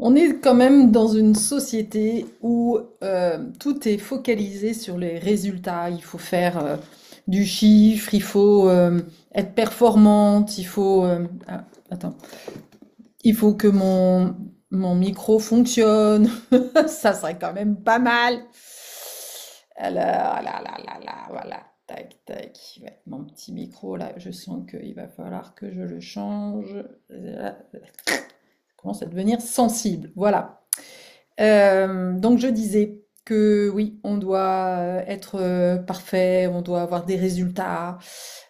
On est quand même dans une société où tout est focalisé sur les résultats. Il faut faire du chiffre, il faut être performante, attends, il faut que mon micro fonctionne. Ça serait quand même pas mal. Alors, voilà. Tac, tac. Ouais, mon petit micro, là, je sens qu'il va falloir que je le change. Ça commence à devenir sensible. Voilà. Donc je disais que oui, on doit être parfait, on doit avoir des résultats,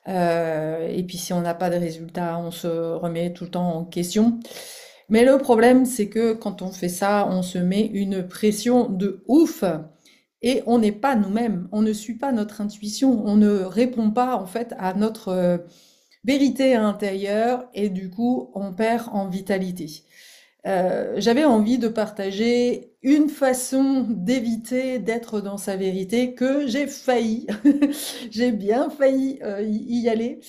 et puis si on n'a pas de résultats, on se remet tout le temps en question. Mais le problème, c'est que quand on fait ça, on se met une pression de ouf et on n'est pas nous-mêmes, on ne suit pas notre intuition, on ne répond pas en fait à notre vérité intérieure et du coup, on perd en vitalité. J'avais envie de partager une façon d'éviter d'être dans sa vérité que j'ai failli, j'ai bien failli y aller,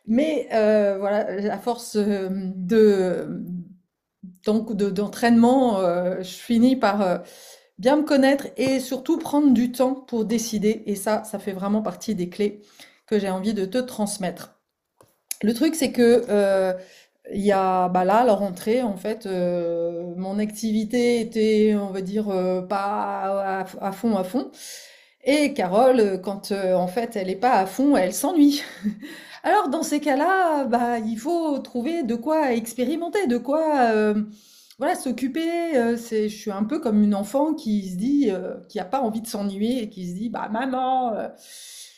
mais voilà, à force d'entraînement, je finis par bien me connaître et surtout prendre du temps pour décider. Et ça fait vraiment partie des clés que j'ai envie de te transmettre. Le truc, c'est que il y a bah là, à la rentrée, en fait, mon activité était, on va dire, pas à fond, à fond. Et Carole, quand en fait elle est pas à fond, elle s'ennuie. Alors dans ces cas-là, bah il faut trouver de quoi expérimenter, de quoi voilà s'occuper. Je suis un peu comme une enfant qui se dit, qui a pas envie de s'ennuyer et qui se dit, bah maman,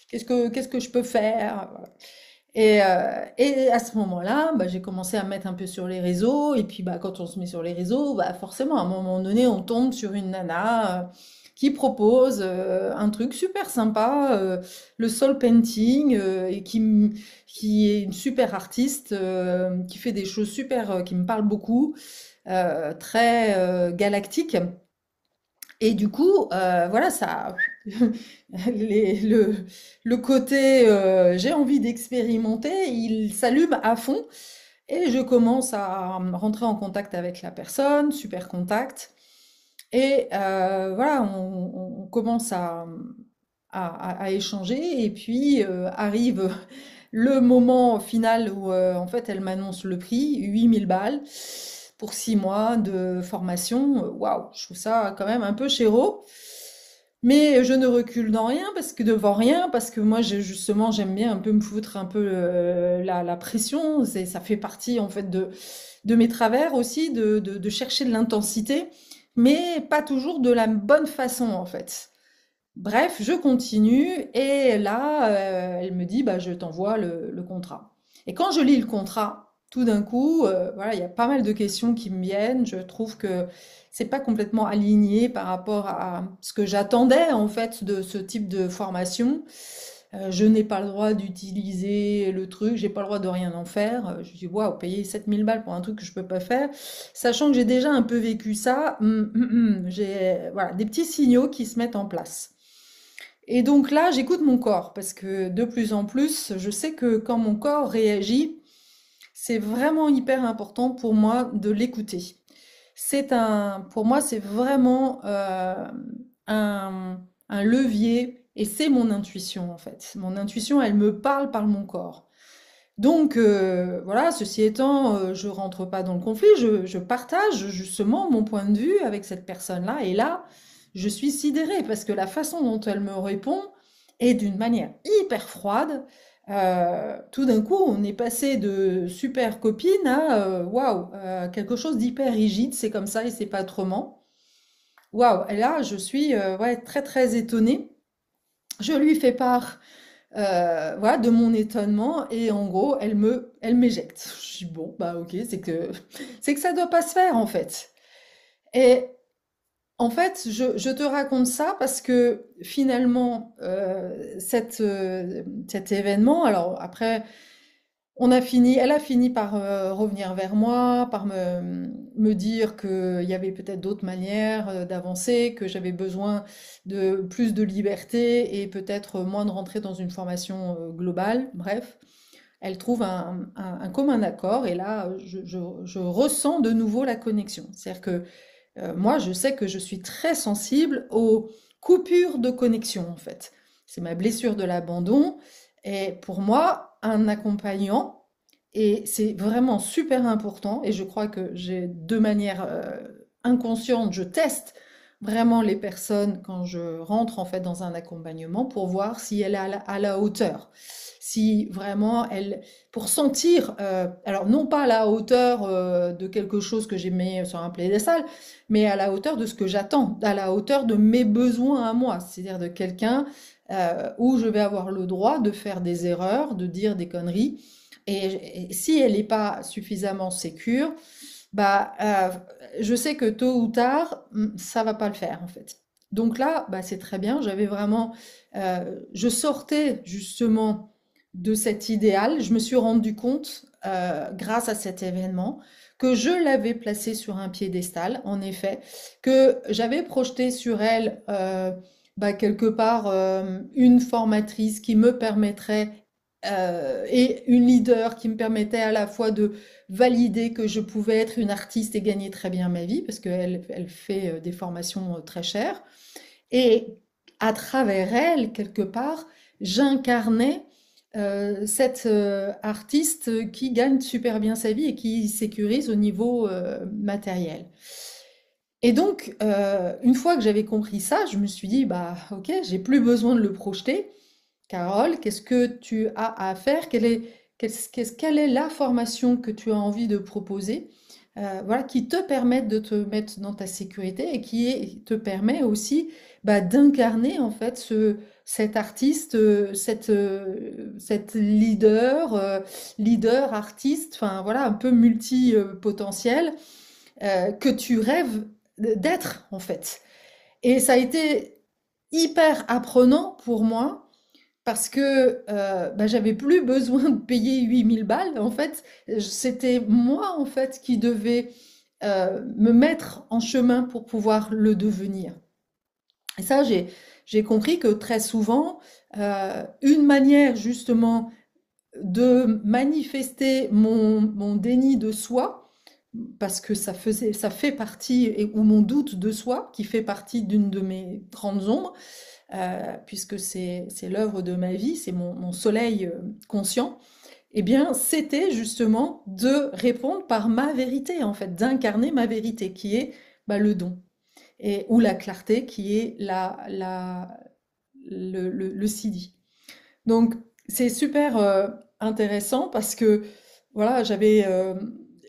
qu'est-ce que je peux faire? Voilà. Et à ce moment-là, bah, j'ai commencé à me mettre un peu sur les réseaux. Et puis, bah, quand on se met sur les réseaux, bah, forcément, à un moment donné, on tombe sur une nana qui propose un truc super sympa, le soul painting, qui est une super artiste, qui fait des choses super, qui me parlent beaucoup, très galactique. Et du coup, voilà, ça, le côté j'ai envie d'expérimenter, il s'allume à fond et je commence à rentrer en contact avec la personne, super contact. Et voilà, on commence à échanger et puis arrive le moment final où en fait elle m'annonce le prix, 8 000 balles pour 6 mois de formation. Waouh, je trouve ça quand même un peu chéro. Mais je ne recule dans rien parce que devant rien, parce que moi justement j'aime bien un peu me foutre un peu la pression. Ça fait partie en fait de mes travers aussi, de chercher de l'intensité, mais pas toujours de la bonne façon en fait. Bref, je continue et là, elle me dit, bah, je t'envoie le contrat. Et quand je lis le contrat, tout d'un coup, voilà, il y a pas mal de questions qui me viennent. Je trouve que c'est pas complètement aligné par rapport à ce que j'attendais en fait de ce type de formation. Je n'ai pas le droit d'utiliser le truc, j'ai pas le droit de rien en faire. Je dis waouh, payer 7 000 balles pour un truc que je peux pas faire, sachant que j'ai déjà un peu vécu ça. J'ai voilà des petits signaux qui se mettent en place. Et donc là, j'écoute mon corps parce que de plus en plus, je sais que quand mon corps réagit, c'est vraiment hyper important pour moi de l'écouter. Pour moi, c'est vraiment un, un levier et c'est mon intuition en fait. Mon intuition, elle me parle par mon corps. Donc voilà, ceci étant, je rentre pas dans le conflit, je partage justement mon point de vue avec cette personne-là. Et là, je suis sidérée parce que la façon dont elle me répond est d'une manière hyper froide. Tout d'un coup, on est passé de super copine à waouh, quelque chose d'hyper rigide. C'est comme ça et c'est pas autrement. Waouh! Et là, je suis ouais très très étonnée. Je lui fais part voilà, de mon étonnement et en gros, elle m'éjecte. Je dis bon, bah ok, c'est que ça doit pas se faire en fait. Et en fait, je te raconte ça parce que finalement, cet événement, alors après, elle a fini par revenir vers moi, par me dire qu'il y avait peut-être d'autres manières d'avancer, que j'avais besoin de plus de liberté et peut-être moins de rentrer dans une formation globale. Bref, elles trouvent un commun accord et là, je ressens de nouveau la connexion. C'est-à-dire que moi, je sais que je suis très sensible aux coupures de connexion, en fait. C'est ma blessure de l'abandon. Et pour moi, un accompagnant, et c'est vraiment super important, et je crois que j'ai de manière inconsciente, je teste vraiment les personnes quand je rentre en fait dans un accompagnement pour voir si elle est à la hauteur. Si vraiment elle, pour sentir, alors non pas à la hauteur de quelque chose que j'ai mis sur un piédestal, mais à la hauteur de ce que j'attends, à la hauteur de mes besoins à moi, c'est-à-dire de quelqu'un où je vais avoir le droit de faire des erreurs, de dire des conneries, et si elle n'est pas suffisamment sécure, bah, je sais que tôt ou tard, ça va pas le faire en fait. Donc là, bah, c'est très bien. J'avais vraiment, je sortais justement de cet idéal. Je me suis rendu compte, grâce à cet événement, que je l'avais placée sur un piédestal, en effet, que j'avais projeté sur elle, bah, quelque part, une formatrice qui me permettrait et une leader qui me permettait à la fois de valider que je pouvais être une artiste et gagner très bien ma vie, parce qu'elle fait des formations très chères. Et à travers elle, quelque part, j'incarnais cette artiste qui gagne super bien sa vie et qui sécurise au niveau matériel. Et donc, une fois que j'avais compris ça, je me suis dit, bah ok, j'ai plus besoin de le projeter. Carole, qu'est-ce que tu as à faire? Quelle est la formation que tu as envie de proposer? Voilà, qui te permette de te mettre dans ta sécurité et te permet aussi bah, d'incarner en fait cet artiste, cette leader, artiste, enfin voilà, un peu multi-potentiel que tu rêves d'être en fait. Et ça a été hyper apprenant pour moi parce que bah, j'avais plus besoin de payer 8 000 balles. En fait, c'était moi en fait qui devais me mettre en chemin pour pouvoir le devenir. Et ça, j'ai compris que très souvent, une manière justement de manifester mon déni de soi, parce que ça fait partie, ou mon doute de soi, qui fait partie d'une de mes grandes ombres, puisque c'est l'œuvre de ma vie, c'est mon soleil conscient, eh bien, c'était justement de répondre par ma vérité, en fait, d'incarner ma vérité, qui est bah, le don, ou la clarté, qui est le Sidi. Donc, c'est super intéressant parce que, voilà, j'avais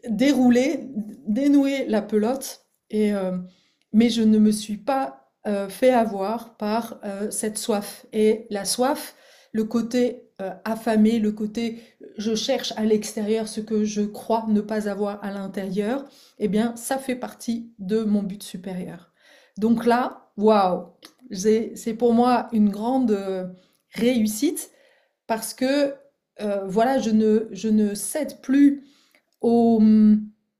déroulé, dénoué la pelote, mais je ne me suis pas fait avoir par cette soif. Et la soif, le côté affamé, le côté je cherche à l'extérieur ce que je crois ne pas avoir à l'intérieur, eh bien, ça fait partie de mon but supérieur. Donc là, waouh, c'est pour moi une grande réussite parce que voilà, je ne cède plus au,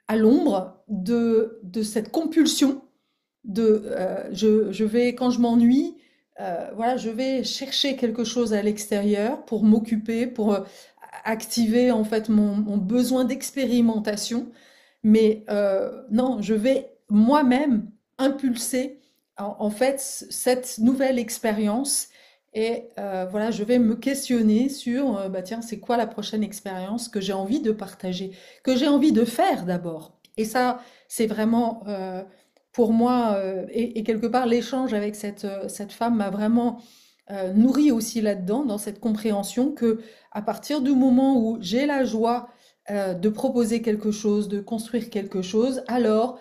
à l'ombre de cette compulsion je vais, quand je m'ennuie, voilà, je vais chercher quelque chose à l'extérieur pour m'occuper, pour activer en fait mon besoin d'expérimentation. Mais non, je vais moi-même impulser en fait cette nouvelle expérience. Et voilà, je vais me questionner sur, bah tiens, c'est quoi la prochaine expérience que j'ai envie de partager, que j'ai envie de faire d'abord. Et ça, c'est vraiment pour moi, et quelque part, l'échange avec cette femme m'a vraiment nourri aussi là-dedans, dans cette compréhension que à partir du moment où j'ai la joie de proposer quelque chose, de construire quelque chose, alors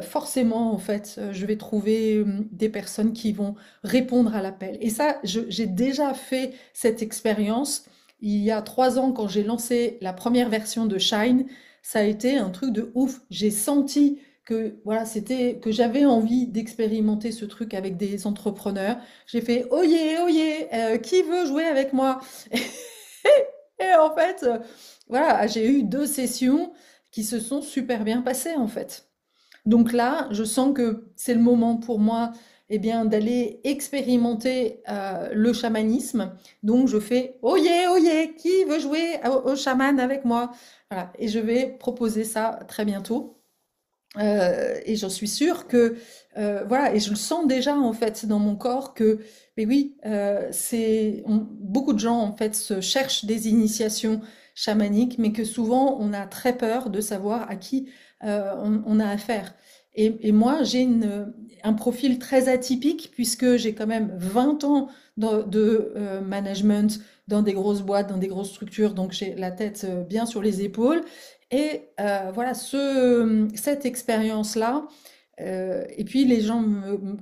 forcément, en fait, je vais trouver des personnes qui vont répondre à l'appel. Et ça, j'ai déjà fait cette expérience il y a 3 ans quand j'ai lancé la première version de Shine. Ça a été un truc de ouf. J'ai senti que voilà, c'était que j'avais envie d'expérimenter ce truc avec des entrepreneurs. J'ai fait oyez, oyez, qui veut jouer avec moi? Et en fait, voilà, j'ai eu 2 sessions qui se sont super bien passées en fait. Donc là, je sens que c'est le moment pour moi eh bien, d'aller expérimenter le chamanisme. Donc, je fais oyez, oyez, qui veut jouer au chaman avec moi? Voilà. Et je vais proposer ça très bientôt. Et j'en suis sûre que, voilà, et je le sens déjà en fait dans mon corps que, mais oui, beaucoup de gens en fait se cherchent des initiations chamaniques, mais que souvent on a très peur de savoir à qui on a affaire. Et moi, un profil très atypique puisque j'ai quand même 20 ans de management dans des grosses boîtes, dans des grosses structures, donc j'ai la tête bien sur les épaules. Et voilà, cette expérience-là, et puis les gens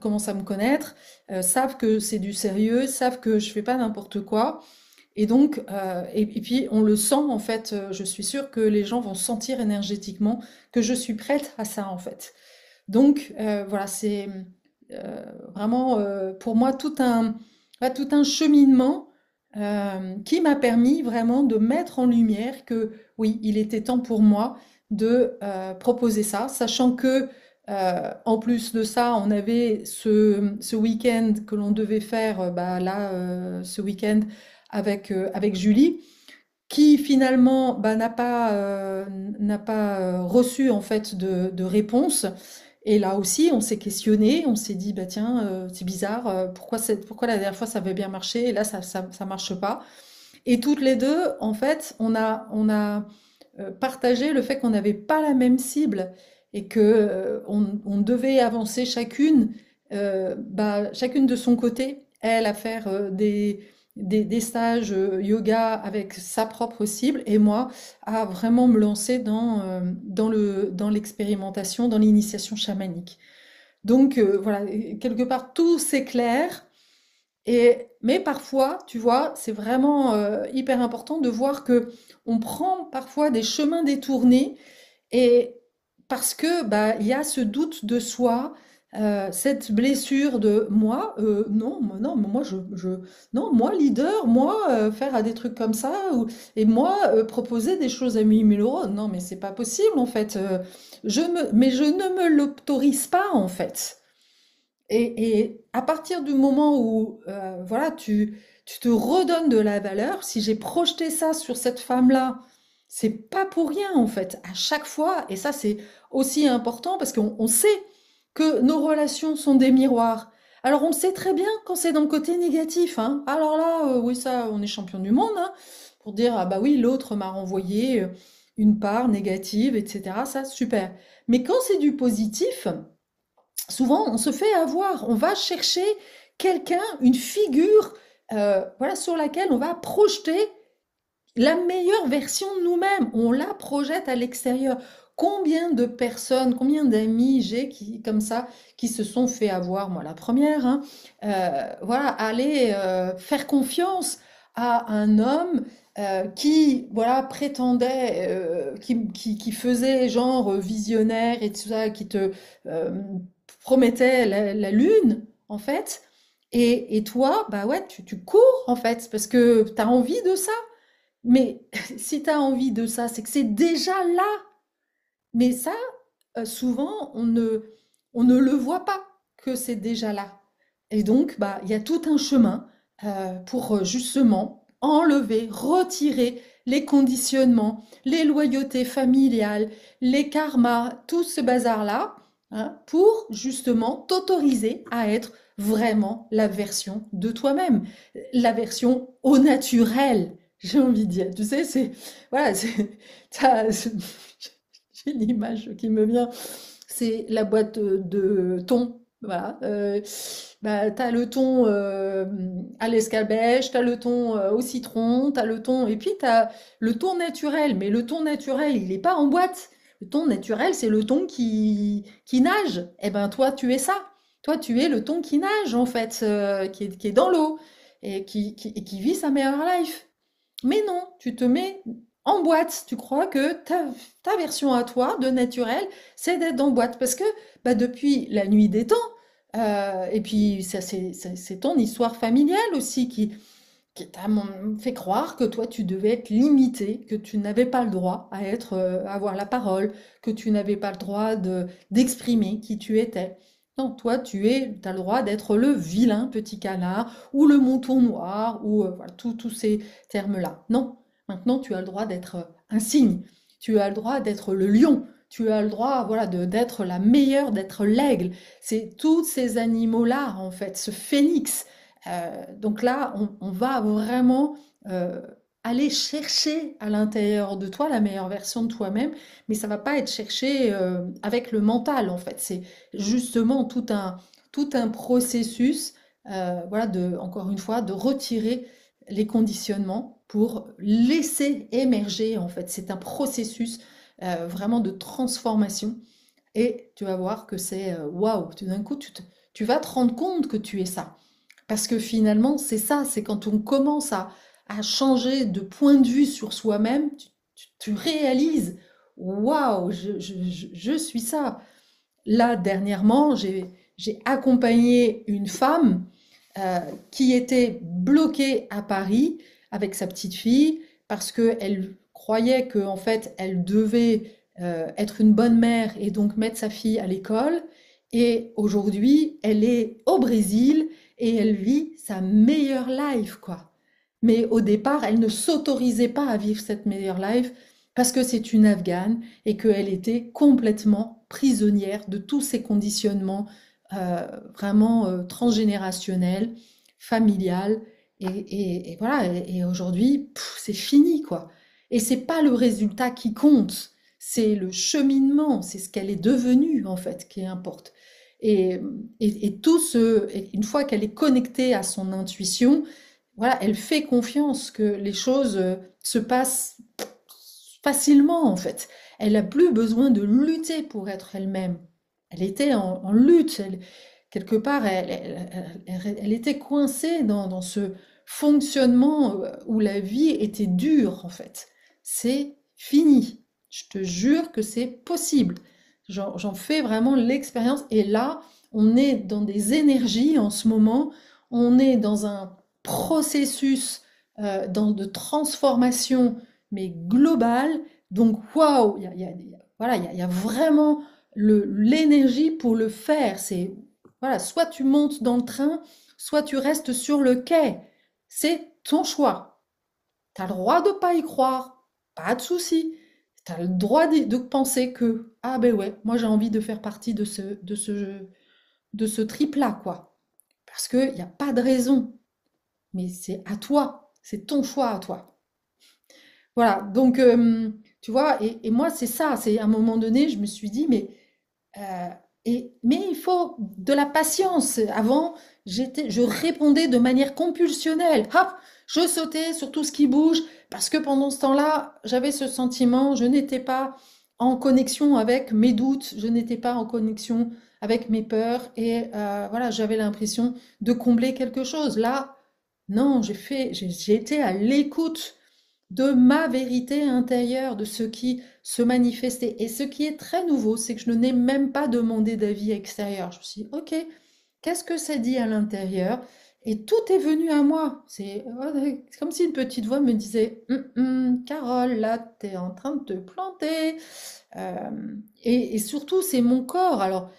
commencent à me connaître, savent que c'est du sérieux, savent que je fais pas n'importe quoi. Et donc, et puis on le sent en fait, je suis sûre que les gens vont sentir énergétiquement que je suis prête à ça en fait. Donc voilà, c'est vraiment pour moi tout un cheminement qui m'a permis vraiment de mettre en lumière que oui, il était temps pour moi de proposer ça, sachant que en plus de ça, on avait ce week-end que l'on devait faire, bah, là, ce week-end avec Julie, qui finalement bah, n'a pas reçu en fait de réponse. Et là aussi, on s'est questionné, on s'est dit, bah tiens, c'est bizarre, pourquoi la dernière fois ça avait bien marché et là ça marche pas. Et toutes les deux, en fait, on a partagé le fait qu'on n'avait pas la même cible et que on devait avancer chacune de son côté, elle à faire des stages yoga avec sa propre cible et moi à vraiment me lancer dans l'expérimentation, dans l'initiation chamanique. Donc voilà, quelque part tout s'éclaire mais parfois, tu vois, c'est vraiment hyper important de voir que on prend parfois des chemins détournés et parce que bah il y a ce doute de soi, cette blessure de moi, non, non, moi leader, moi faire à des trucs comme ça et moi proposer des choses à 1 000 000 euros, non mais c'est pas possible en fait. Mais je ne me l'autorise pas en fait. Et à partir du moment où voilà, tu te redonnes de la valeur, si j'ai projeté ça sur cette femme-là, c'est pas pour rien en fait, à chaque fois, et ça c'est aussi important parce qu'on sait que nos relations sont des miroirs. Alors on le sait très bien quand c'est dans le côté négatif, hein. Alors là, oui, ça, on est champion du monde, hein, pour dire, ah bah oui, l'autre m'a renvoyé une part négative, etc. Ça, super. Mais quand c'est du positif, souvent, on se fait avoir, on va chercher quelqu'un, une figure, voilà, sur laquelle on va projeter la meilleure version de nous-mêmes. On la projette à l'extérieur. Combien de personnes, combien d'amis j'ai comme ça, qui se sont fait avoir, moi la première, hein, voilà, aller faire confiance à un homme qui, voilà, prétendait, qui faisait genre visionnaire et tout ça, qui te promettait la lune, en fait. Et toi, bah ouais, tu cours, en fait, parce que tu as envie de ça. Mais si tu as envie de ça, c'est que c'est déjà là. Mais ça, souvent, on ne le voit pas que c'est déjà là. Et donc, bah, il y a tout un chemin pour justement enlever, retirer les conditionnements, les loyautés familiales, les karmas, tout ce bazar-là, hein, pour justement t'autoriser à être vraiment la version de toi-même, la version au naturel, j'ai envie de dire. Tu sais, c'est voilà, j'ai une image qui me vient, c'est la boîte de thon. Voilà, bah, t'as le thon à l'escabèche, t'as le thon au citron, t'as le thon, et puis t'as le thon naturel. Mais le thon naturel, il n'est pas en boîte. Le thon naturel, c'est le thon qui nage. Eh ben, toi, tu es ça. Toi, tu es le thon qui nage, en fait, qui est dans l'eau et qui vit sa meilleure life. Mais non, tu te mets en boîte. Tu crois que ta version à toi de naturel, c'est d'être en boîte. Parce que bah, depuis la nuit des temps, et puis ça, c'est ton histoire familiale aussi qui t'a fait croire que toi, tu devais être limité, que tu n'avais pas le droit à être, à avoir la parole, que tu n'avais pas le droit d'exprimer qui tu étais. Non, toi, as le droit d'être le vilain petit canard ou le mouton noir ou voilà, tous ces termes-là. Non, maintenant tu as le droit d'être un cygne, tu as le droit d'être le lion, tu as le droit voilà, d'être la meilleure, d'être l'aigle. C'est tous ces animaux-là, en fait, ce phénix. Donc là, on va vraiment euh, aller chercher à l'intérieur de toi la meilleure version de toi-même, mais ça va pas être cherché avec le mental, en fait. C'est justement tout un processus, voilà, encore une fois, de retirer les conditionnements pour laisser émerger, en fait. C'est un processus vraiment de transformation. Et tu vas voir que c'est waouh, tout d'un coup, tu vas te rendre compte que tu es ça. Parce que finalement, c'est ça, c'est quand on commence à changer de point de vue sur soi-même, tu réalises, waouh, je suis ça. Là, dernièrement, j'ai accompagné une femme euh, qui était bloquée à Paris avec sa petite fille parce qu'elle croyait qu'en fait, elle devait être une bonne mère et donc mettre sa fille à l'école. Et aujourd'hui, elle est au Brésil et elle vit sa meilleure life, quoi. Mais au départ, elle ne s'autorisait pas à vivre cette meilleure life parce que c'est une Afghane et qu'elle était complètement prisonnière de tous ces conditionnements vraiment transgénérationnels, familiales. Et voilà, et aujourd'hui, c'est fini, quoi. Et c'est pas le résultat qui compte, c'est le cheminement, c'est ce qu'elle est devenue, en fait, qui importe. Et, et tout une fois qu'elle est connectée à son intuition, voilà, elle fait confiance que les choses se passent facilement en fait. Elle n'a plus besoin de lutter pour être elle-même. Elle était en lutte. Quelque part, elle était coincée dans ce fonctionnement où la vie était dure en fait. C'est fini. Je te jure que c'est possible. J'en fais vraiment l'expérience. Et là, on est dans des énergies en ce moment. On est dans un processus de transformation, mais globale. Donc, waouh, voilà, il y a vraiment l'énergie pour le faire. C'est, voilà, soit tu montes dans le train, soit tu restes sur le quai. C'est ton choix. Tu as le droit de ne pas y croire, pas de souci. Tu as le droit de penser que, ah ben ouais, moi j'ai envie de faire partie de ce trip-là, quoi. Parce qu'il n'y a pas de raison. Mais c'est à toi, c'est ton choix à toi. Voilà, donc tu vois, et moi c'est ça, c'est à un moment donné, je me suis dit, euh, mais il faut de la patience. Avant, je répondais de manière compulsionnelle. Hop, je sautais sur tout ce qui bouge, parce que pendant ce temps-là, j'avais ce sentiment, je n'étais pas en connexion avec mes doutes, je n'étais pas en connexion avec mes peurs, et voilà, j'avais l'impression de combler quelque chose. Là, non, j'ai été à l'écoute de ma vérité intérieure, de ce qui se manifestait. Et ce qui est très nouveau, c'est que je n'ai même pas demandé d'avis extérieur. Je me suis dit, ok, qu'est-ce que ça dit à l'intérieur? Et tout est venu à moi. C'est comme si une petite voix me disait, Carole, là, tu es en train de te planter. Euh, et surtout, c'est mon corps. Alors,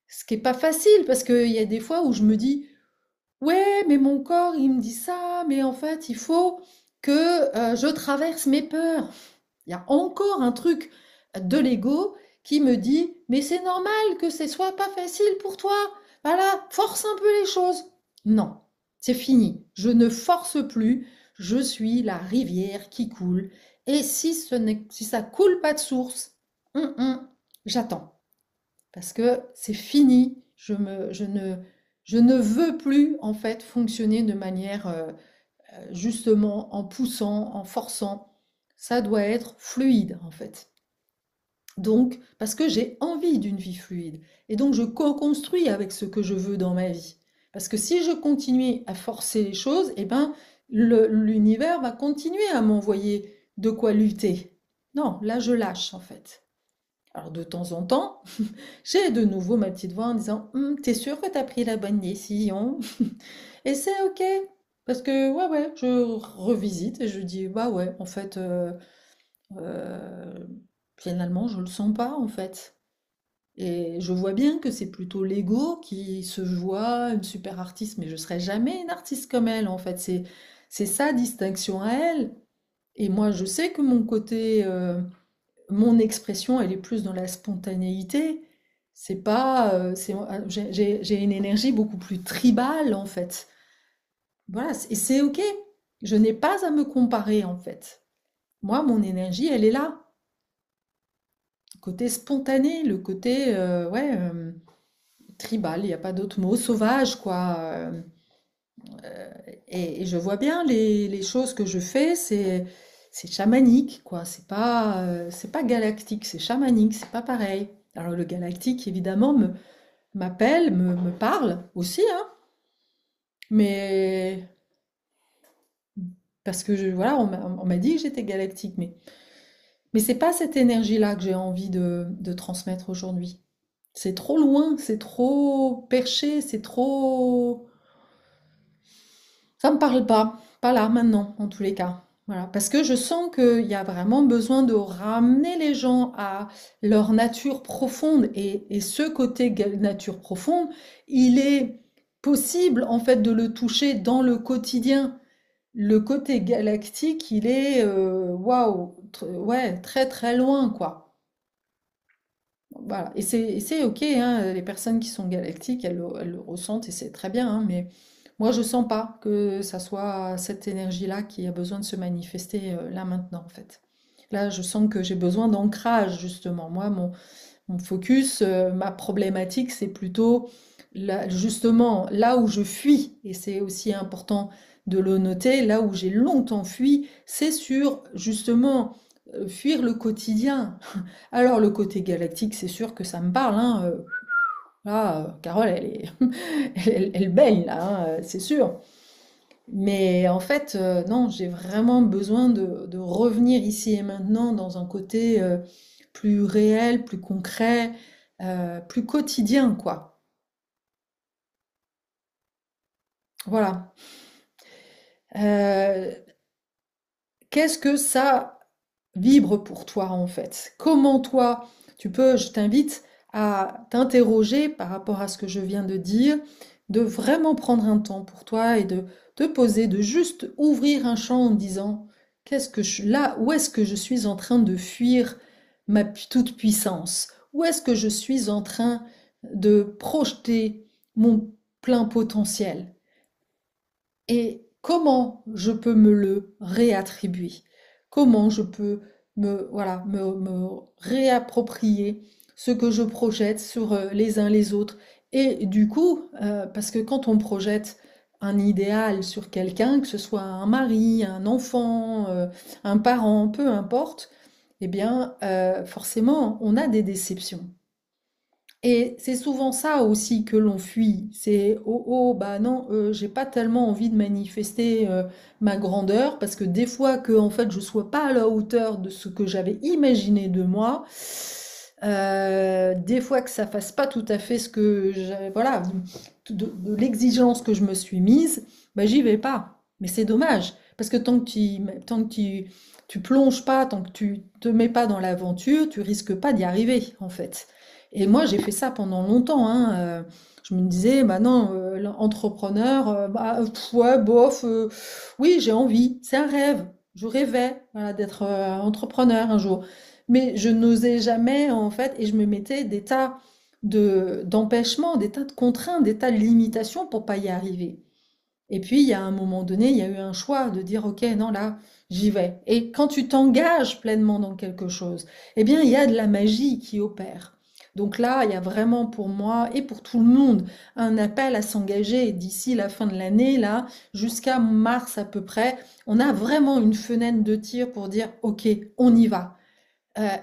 ce qui n'est pas facile, parce qu'il y a des fois où je me dis, ouais, mais mon corps, il me dit ça, mais en fait, il faut que je traverse mes peurs. Il y a encore un truc de l'ego qui me dit, mais c'est normal que ce soit pas facile pour toi. Voilà, force un peu les choses. Non, c'est fini. Je ne force plus. Je suis la rivière qui coule. Et si ça coule pas de source, j'attends parce que c'est fini. Je ne veux plus en fait fonctionner de manière justement en poussant, en forçant. Ça doit être fluide en fait. Donc, parce que j'ai envie d'une vie fluide. Et donc, je co-construis avec ce que je veux dans ma vie. Parce que si je continue à forcer les choses, eh ben, l'univers va continuer à m'envoyer de quoi lutter. Non, là, je lâche en fait. Alors de temps en temps, j'ai de nouveau ma petite voix en disant t'es sûr que t'as pris la bonne décision? Et c'est ok. Parce que ouais, je revisite et je dis bah ouais, en fait, euh, finalement, je le sens pas en fait. Et je vois bien que c'est plutôt l'ego qui se voit une super artiste, mais je serai jamais une artiste comme elle, en fait. C'est sa distinction à elle. Et moi, je sais que mon côté, mon expression, elle est plus dans la spontanéité. C'est pas, j'ai une énergie beaucoup plus tribale, en fait. Voilà, et c'est OK. Je n'ai pas à me comparer, en fait. Moi, mon énergie, elle est là. Le côté spontané, le côté, ouais, tribal, il n'y a pas d'autre mot, sauvage, quoi. Et je vois bien les choses que je fais, c'est chamanique, quoi. C'est pas galactique, c'est chamanique, c'est pas pareil. Alors le galactique, évidemment, m'appelle, me parle aussi, hein, mais parce que voilà, on m'a dit que j'étais galactique, mais c'est pas cette énergie-là que j'ai envie de transmettre aujourd'hui. C'est trop loin, c'est trop perché, c'est trop. Ça me parle pas là maintenant, en tous les cas. Voilà, parce que je sens qu'il y a vraiment besoin de ramener les gens à leur nature profonde et ce côté nature profonde, il est possible en fait de le toucher dans le quotidien. Le côté galactique, il est waouh, ouais, très très loin quoi. Voilà, et c'est ok, hein, les personnes qui sont galactiques, elles le ressentent et c'est très bien, hein, mais moi je sens pas que ça soit cette énergie-là qui a besoin de se manifester là maintenant en fait. Là, je sens que j'ai besoin d'ancrage justement. Moi, mon focus, ma problématique, c'est plutôt justement là où je fuis, et c'est aussi important de le noter, là où j'ai longtemps fui, c'est sur justement fuir le quotidien. Alors le côté galactique, c'est sûr que ça me parle, hein, là, Carole, elle baigne là, hein, c'est sûr. Mais en fait, non, j'ai vraiment besoin de revenir ici et maintenant dans un côté plus réel, plus concret, plus quotidien, quoi. Voilà. Euh, Qu'est-ce que ça vibre pour toi en fait? Comment toi, je t'invite à t'interroger par rapport à ce que je viens de dire, de vraiment prendre un temps pour toi et de te poser, de juste ouvrir un champ en disant, là, où est-ce que je suis en train de fuir ma toute puissance? Où est-ce que je suis en train de projeter mon plein potentiel? Et comment je peux me le réattribuer? Comment je peux voilà, me réapproprier ce que je projette sur les uns les autres? Et du coup, parce que quand on projette un idéal sur quelqu'un, que ce soit un mari, un enfant, un parent, peu importe, eh bien, forcément, on a des déceptions. Et c'est souvent ça aussi que l'on fuit. C'est oh oh bah non, j'ai pas tellement envie de manifester ma grandeur parce que des fois que en fait je sois pas à la hauteur de ce que j'avais imaginé de moi, des fois que ça fasse pas tout à fait ce que j'avais, voilà, de l'exigence que je me suis mise, bah j'y vais pas. Mais c'est dommage parce que tant que tu plonges pas, tant que tu te mets pas dans l'aventure, tu risques pas d'y arriver en fait. Et moi, j'ai fait ça pendant longtemps, hein. Je me disais, bah non, l'entrepreneur, bah ouais, bof, oui, j'ai envie, c'est un rêve. Je rêvais, voilà, d'être entrepreneur un jour, mais je n'osais jamais en fait, et je me mettais des tas d'empêchements, des tas de contraintes, des tas de limitations pour pas y arriver. Et puis, il y a un moment donné, il y a eu un choix de dire, ok, non, là, j'y vais. Et quand tu t'engages pleinement dans quelque chose, eh bien, il y a de la magie qui opère. Donc là, il y a vraiment pour moi et pour tout le monde un appel à s'engager d'ici la fin de l'année, là, jusqu'à mars à peu près. On a vraiment une fenêtre de tir pour dire, ok, on y va.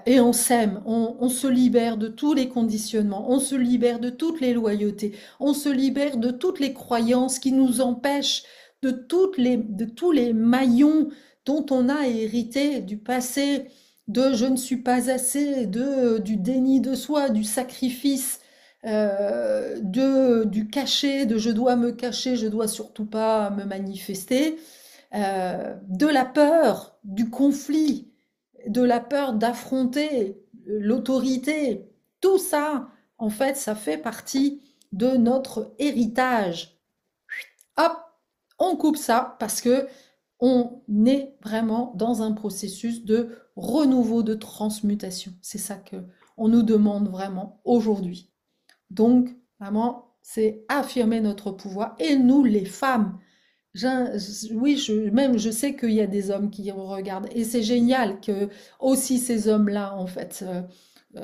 Et on s'aime, on se libère de tous les conditionnements, on se libère de toutes les loyautés, on se libère de toutes les croyances qui nous empêchent de tous les maillons dont on a hérité du passé, de je ne suis pas assez, du déni de soi, du sacrifice, du cacher, de je dois me cacher, je dois surtout pas me manifester, de la peur, du conflit, de la peur d'affronter l'autorité, tout ça, En fait, ça fait partie de notre héritage. Hop, on coupe ça parce que on est vraiment dans un processus de renouveau, de transmutation. C'est ça que on nous demande vraiment aujourd'hui. Donc, vraiment, c'est affirmer notre pouvoir. Et nous, les femmes, oui, même je sais qu'il y a des hommes qui regardent. Et c'est génial que aussi ces hommes-là, en fait,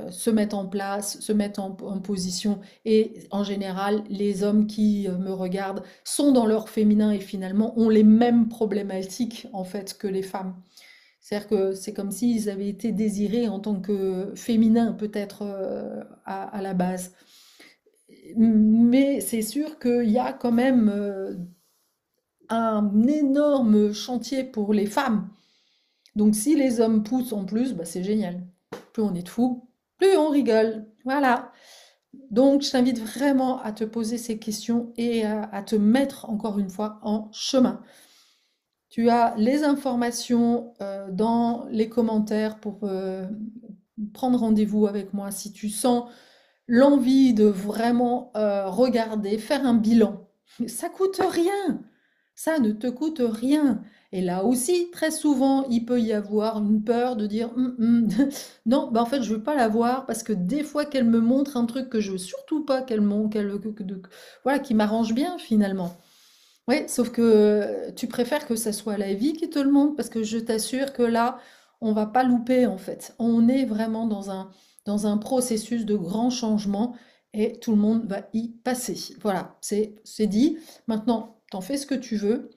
se mettent en place, se mettent en position. Et en général, les hommes qui me regardent sont dans leur féminin et finalement ont les mêmes problématiques, en fait, que les femmes. C'est-à-dire que c'est comme s'ils avaient été désirés en tant que féminins, peut-être à la base. Mais c'est sûr qu'il y a quand même un énorme chantier pour les femmes. Donc si les hommes poussent en plus, bah, c'est génial. Plus on est de fous, plus on rigole. Voilà. Donc je t'invite vraiment à te poser ces questions et à te mettre encore une fois en chemin. Tu as les informations dans les commentaires pour prendre rendez-vous avec moi si tu sens l'envie de vraiment regarder, faire un bilan. Ça coûte rien. Ça ne te coûte rien. Et là aussi, très souvent, il peut y avoir une peur de dire non, bah en fait, je veux pas la voir parce que des fois qu'elle me montre un truc que je veux surtout pas qu'elle montre, voilà, qui m'arrange bien finalement. Oui, sauf que tu préfères que ça soit la vie qui te le montre parce que je t'assure que là, on va pas louper en fait. On est vraiment dans un processus de grand changement et tout le monde va y passer. Voilà, c'est dit. Maintenant, t'en fais ce que tu veux,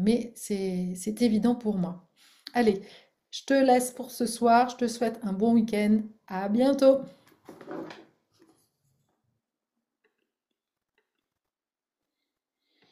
mais c'est évident pour moi. Allez, je te laisse pour ce soir. Je te souhaite un bon week-end. À bientôt.